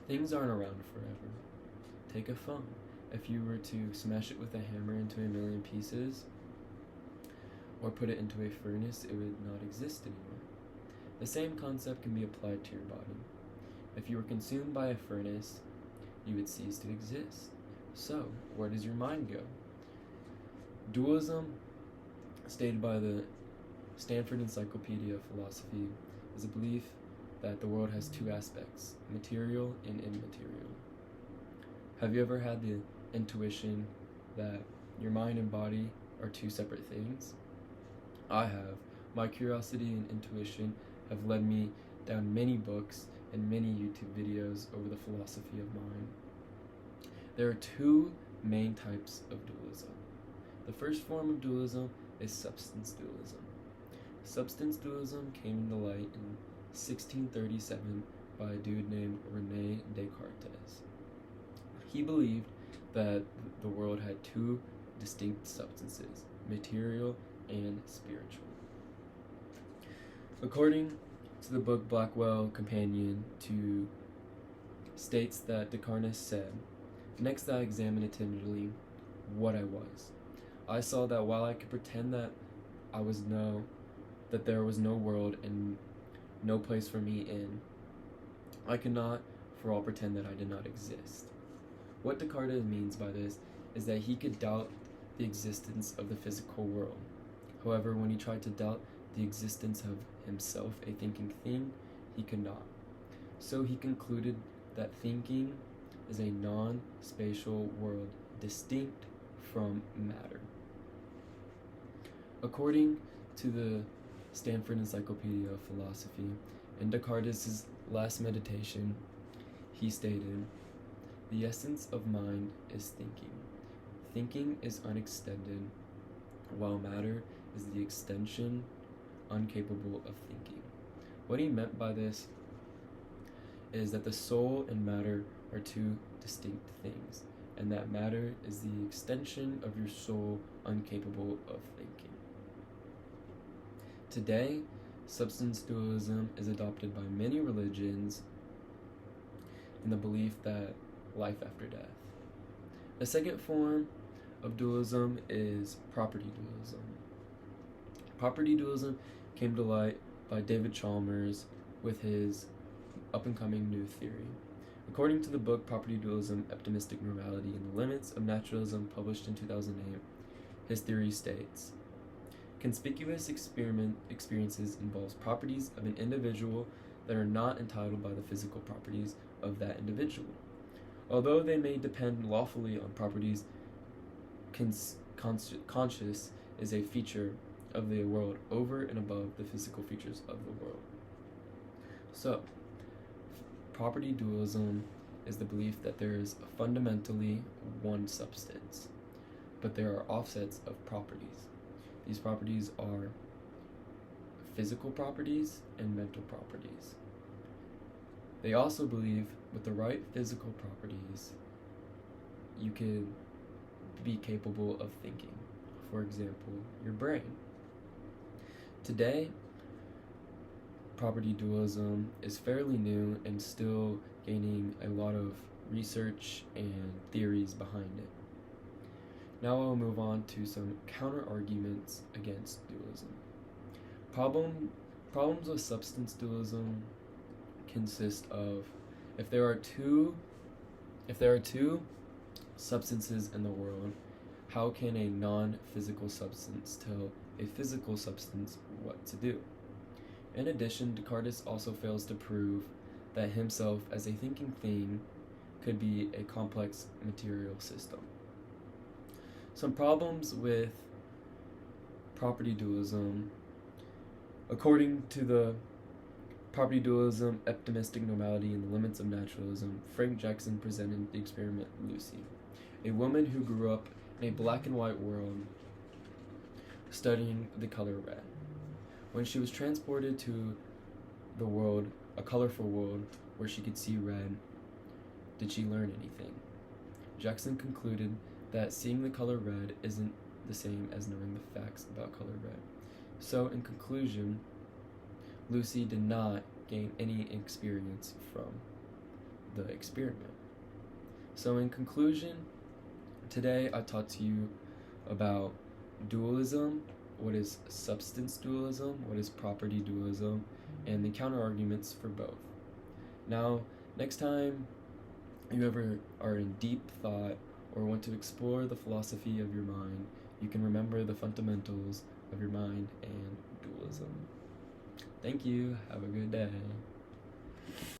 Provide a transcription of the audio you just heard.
Things aren't around forever. Take a phone. If you were to smash it with a hammer into a million pieces, or put it into a furnace, it would not exist anymore. The same concept can be applied to your body. If you were consumed by a furnace, you would cease to exist. So, where does your mind go? Dualism, stated by the Stanford Encyclopedia of Philosophy, is a belief that the world has two aspects, material and immaterial. Have you ever had the intuition that your mind and body are two separate things? I have. My curiosity and intuition have led me down many books and many YouTube videos over the philosophy of mind. There are two main types of dualism. The first form of dualism is substance dualism. Substance dualism came into light in 1637 by a dude named Rene Descartes. He believed that the world had two distinct substances, material and spiritual. According to the book Blackwell Companion to states that Descartes said, "Next I examined attentively what I was. I saw that while I could pretend that that there was no world and no place for me in, I could not for all pretend that I did not exist." What Descartes means by this is that he could doubt the existence of the physical world. However, when he tried to doubt the existence of himself, a thinking thing, he could not. So he concluded that thinking is a non-spatial world distinct from matter. According to the Stanford Encyclopedia of Philosophy, in Descartes' last meditation, he stated, "The essence of mind is thinking. Thinking is unextended, while matter is the extension incapable of thinking." What he meant by this is that the soul and matter are two distinct things, and that matter is the extension of your soul incapable of thinking. Today, substance dualism is adopted by many religions in the belief that life after death. The second form of dualism is property dualism. Property dualism came to light by David Chalmers with his up-and-coming new theory. According to the book Property Dualism, Optimistic Normality, and the Limits of Naturalism, published in 2008, his theory states, "Conspicuous experiences involves properties of an individual that are not entitled by the physical properties of that individual. Although they may depend lawfully on properties, conscious is a feature of the world over and above the physical features of the world." So, property dualism is the belief that there is fundamentally one substance, but there are offsets of properties. These properties are physical properties and mental properties. They also believe with the right physical properties, you could be capable of thinking. For example, your brain. Today, property dualism is fairly new and still gaining a lot of research and theories behind it. Now I'll move on to some counter-arguments against dualism. Problems with substance dualism consist of if there are two substances in the world, how can a non-physical substance tell a physical substance what to do? In addition, Descartes also fails to prove that himself as a thinking thing could be a complex material system. Some problems with property dualism. According to the Property Dualism, Optimistic Normality, and the Limits of Naturalism, Frank Jackson presented the experiment Lucy, a woman who grew up in a black and white world studying the color red. When she was transported to the world, a colorful world where she could see red, did she learn anything? Jackson concluded that seeing the color red isn't the same as knowing the facts about color red. So, in conclusion, Lucy did not gain any experience from the experiment. So in conclusion, today I taught to you about dualism, what is substance dualism, what is property dualism, and the counterarguments for both. Now, next time you ever are in deep thought or want to explore the philosophy of your mind, you can remember the fundamentals of your mind and dualism. Thank you. Have a good day.